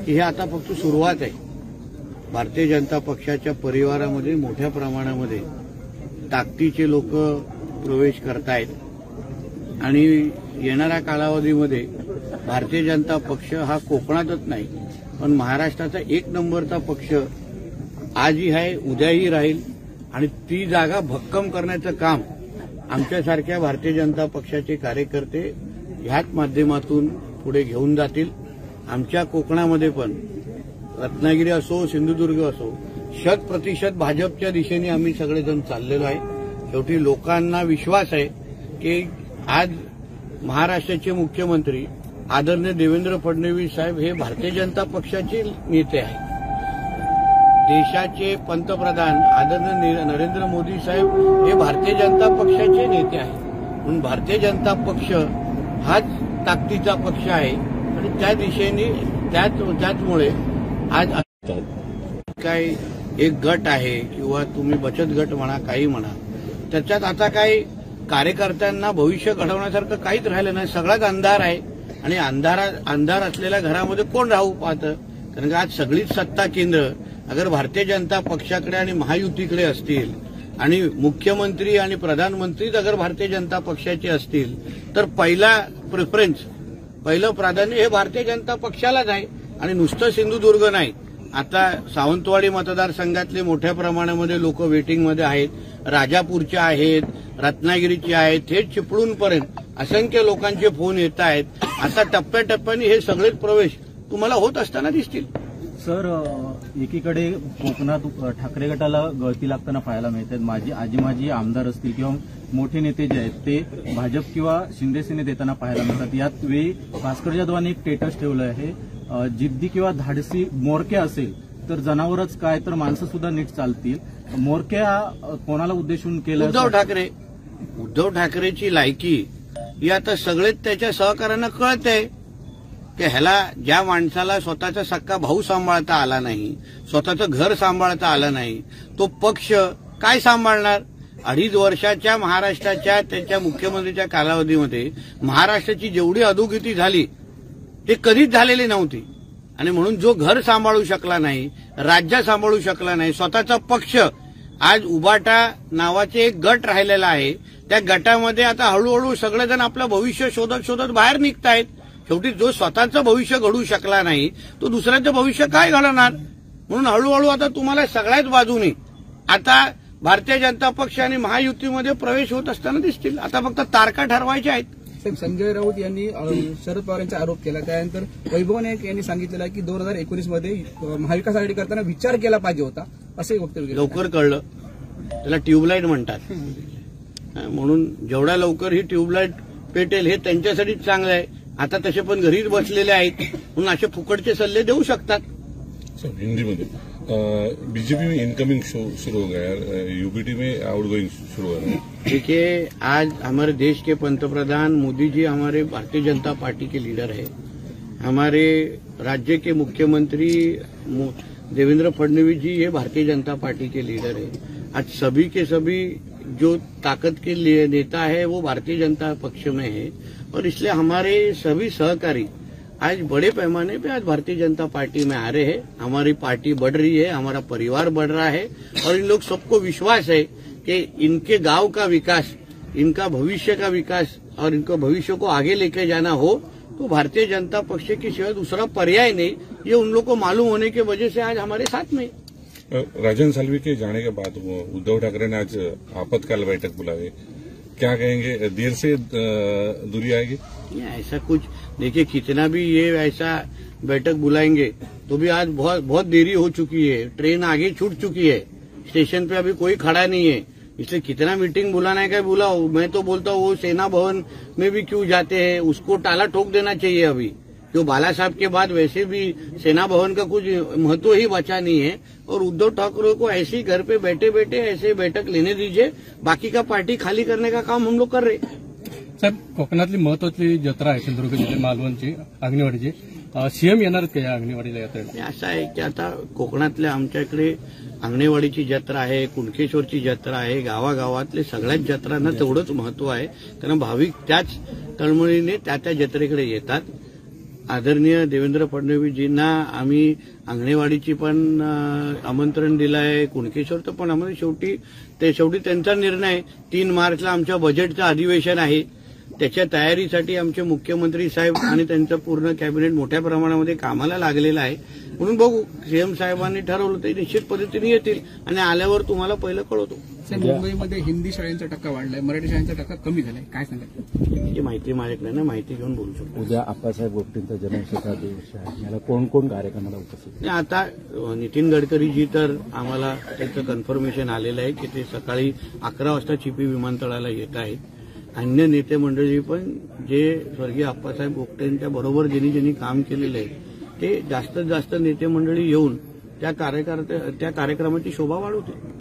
की हे आता फक्त सुरुवात आहे. भारतीय जनता पक्षाच्या परिवारामध्ये मोठ्या प्रमाणामध्ये ताकदीचे लोक प्रवेश करतायत आणि येणाऱ्या कालावधीमध्ये भारतीय जनता पक्ष हा कोकणातच नाही पण महाराष्ट्राचा एक नंबरचा पक्ष आजही आहे, उद्याही राहील आणि ती जागा भक्कम करण्याचं काम आमच्यासारख्या भारतीय जनता पक्षाचे कार्यकर्ते ह्याच माध्यमातून पुढे घेऊन जातील. आमच्या कोकणामध्ये पण रत्नागिरी असो, सिंधुदुर्ग असो, 100% भाजपच्या दिशेने आम्ही सगळेजण चाललेलो आहे. शेवटी लोकांना विश्वास आहे की आज महाराष्ट्राचे मुख्यमंत्री आदरणीय देवेंद्र फडणवीस साहेब हे भारतीय जनता पक्षाचे नेते आहेत. देशाचे पंतप्रधान आदरणीय नरेंद्र मोदी साहेब हे भारतीय जनता पक्षाचे नेते आहेत. म्हणून भारतीय जनता पक्ष हाच ताकदीचा पक्ष आहे आणि त्या दिशेने त्याचमुळे आज काय एक गट आहे किंवा तुम्ही बचत गट म्हणा, काही म्हणा, त्याच्यात आता काही कार्यकर्त्यांना भविष्य घडवण्यासारखं काहीच राहिलं नाही. सगळाच अंधार आहे आणि अंधार असलेल्या घरामध्ये कोण राहू पाहतं. कारण का आज सगळीच सत्ता केंद्र अगर भारतीय जनता पक्षाकडे आणि महायुतीकडे असतील आणि मुख्यमंत्री आणि प्रधानमंत्रीच अगर भारतीय जनता पक्षाचे असतील तर पहिलं प्राधान्य हे भारतीय जनता पक्षालाच आहे. आणि नुसतं सिंधुदुर्ग नाही, आता सावंतवाडी मतदारसंघातले मोठ्या प्रमाणामध्ये लोक वेटिंगमध्ये आहेत, राजापूरच्या आहेत, रत्नागिरीचे आहेत, थेट चिपळूणपर्यंत असंख्य लोकांचे फोन येत आहेत. आता टप्प्याटप्प्याने हे सगळेच प्रवेश तुम्हाला होत असताना दिसतील. सर, एकीकडे कोकणात ठाकरे गटाला गळती लागताना पाहायला मिळतात. माजी आमदार असतील किंवा मोठे नेते जे आहेत ते भाजप किंवा शिंदे सेनेत येताना पाहायला मिळतात. यात वेळी भास्कर जाधवांनी एक स्टेटस ठेवलं आहे, जिद्दी किंवा धाडसी मोरक्या असेल तर जनावरच काय तर माणसं सुद्धा नीट चालतील. मोरक्या कोणाला उद्देशून केलं? उद्धव ठाकरेची लायकी ही आता सगळेच त्याच्या सहकार्यांना कळत आहे की ह्याला ज्या माणसाला स्वतःचा सक्का भाऊ सांभाळता आला नाही, स्वतःचं घर सांभाळता आलं नाही, तो पक्ष काय सांभाळणार? 2.5 वर्षाच्या महाराष्ट्राच्या त्याच्या मुख्यमंत्रीच्या कालावधीमध्ये महाराष्ट्राची जेवढी अधोगती झाली ते कधीच झालेली नव्हती. आणि म्हणून जो घर सांभाळू शकला नाही, राज्य सांभाळू शकला नाही, स्वतःचा पक्ष, आज उबाटा नावाचे एक गट राहिलेला आहे, त्या गटामध्ये आता हळूहळू सगळेजण आपलं भविष्य शोधत बाहेर निघतायत. शेवटी जो स्वतःचं भविष्य घडू शकला नाही तो दुसऱ्याचं भविष्य काय घडवणार? म्हणून हळूहळू आता तुम्हाला सगळ्याच बाजूनी आता भारतीय जनता पक्ष आणि महायुतीमध्ये प्रवेश होत असताना दिसतील. आता फक्त तारखा ठरवायच्या आहेत. संजय राऊत यांनी शरद पवार यांचा आरोप केला. त्यानंतर वैभव नाईक यांनी सांगितलेलं आहे की 2019 मध्ये महाविकास आघाडी करताना विचार केला पाहिजे होता, असंही वक्तव्य केलं. लवकर कळलं, त्याला ट्यूबलाईट म्हणतात. म्हणून जेवढ्या लवकर ही ट्यूबलाईट पेटेल हे त्यांच्यासाठीच चांगलं आहे. आता तसे पण घरीच बसलेले आहेत म्हणून असे फुकटचे सल्ले देऊ शकतात. हिंदी में बीजेपी में इनकमिंग शुरू हो गया है, यूपीटी में आउटगोइंग शुरू हो रहा है. देखिए, आज हमारे देश के पंतप्रधान मोदी जी हमारे भारतीय जनता पार्टी के लीडर है. हमारे राज्य के मुख्यमंत्री देवेंद्र फडणवीस जी ये भारतीय जनता पार्टी के लीडर है. आज सभी के सभी जो ताकत के लिए नेता है वो भारतीय जनता पक्ष में है और इसलिए हमारे सभी सहकारी आज बड़े पैमाने पे आज भारतीय जनता पार्टी में आ रहे हैं. हमारी पार्टी बढ़ रही है, हमारा परिवार बढ़ रहा है और इन लोग सबको विश्वास है कि इनके गांव का विकास, इनका भविष्य का विकास और इनको भविष्य को आगे लेके जाना हो तो भारतीय जनता पक्ष की सिवाय दूसरा पर्याय नहीं, ये उन लोग को मालूम होने की वजह से आज हमारे साथ में. राजन साल्वी के जाने के बाद उद्धव ठाकरे ने आज आपातकाल बैठक बुलाई, क्या कहेंगे? देर से दूरी आएगी? ऐसा कुछ देखिए, कितना भी ये ऐसा बैठक बुलाएंगे तो भी आज बहुत देरी हो चुकी है. ट्रेन आगे छूट चुकी है, स्टेशन पे अभी कोई खड़ा नहीं है. इसलिए कितना मीटिंग बुलाना है क्या बुलाओ. मैं तो बोलता हूँ वो सेना भवन में भी क्यों जाते हैं, उसको टाला ठोक देना चाहिए. अभी जो बाला साहब के बाद वैसे भी सेना भवन का कुछ महत्व ही बचा नहीं है और उद्धव ठाकरे को ऐसे ही घर पे बैठे बैठे ऐसे बैठक लेने दीजिए. बाकी का पार्टी खाली करने का काम हम लोग कर रहे. साहेब, कोकणातली महत्वाची जत्रा आहे सिंधुदुर्ग जिल्ह्यात मालवणची, आग्नेवाडीची. सीएम येणार का या आग्नेवाडीला यात्रेला? असं आहे की आता कोकणातल्या आमच्या इकडे आंगणेवाडीची जत्रा आहे, कुणकेश्वरची जत्रा आहे, गावागावातले सगळ्याच जत्रांना तेवढंच महत्व आहे. कारण भाविक त्याच तळमळीने त्या जत्रेकडे येतात. आदरणीय देवेंद्र फडणवीसजींना आम्ही अंगणेवाडीची पण आमंत्रण दिलं आहे, कुणकेश्वरचं पण आम्हाला शेवटी त्यांचा निर्णय. 3 मार्चला आमच्या बजेटचं अधिवेशन आहे. त्याच्या तयारीसाठी आमचे मुख्यमंत्री साहेब आणि त्यांचं पूर्ण कॅबिनेट मोठ्या प्रमाणामध्ये कामाला लागलेलं आहे. म्हणून बघू, सीएम साहेबांनी ठरवलं ते निश्चित पद्धतीने येतील आणि आल्यावर तुम्हाला पहिलं कळवतो. मुंबईमध्ये हिंदी शाळेंचा टक्का वाढलाय, मराठी शाळेंचा टक्का कमी झालाय, काय सांगाल? ही माहिती माझ्याकडे ना, माहिती घेऊन बोलू शकतो. उद्या आप्पासाहेब गोपटींचा जन्मशताब्दी दिवस आहे, याला कोण कोण कार्यक्रमाला उपस्थित? आता नितीन गडकरीजी तर आम्हाला त्याचं कन्फर्मेशन आलेलं आहे की ते सकाळी 11 वाजता चिपी विमानतळाला येत आहेत. अन्य नेते मंडळी पण जे स्वर्गीय आप्पासाहेब गोपटेंच्या बरोबर ज्यांनी काम केलेलं आहे ते जास्तीत जास्त नेते मंडळी येऊन त्या कार्यक्रमाची शोभा वाढवतील.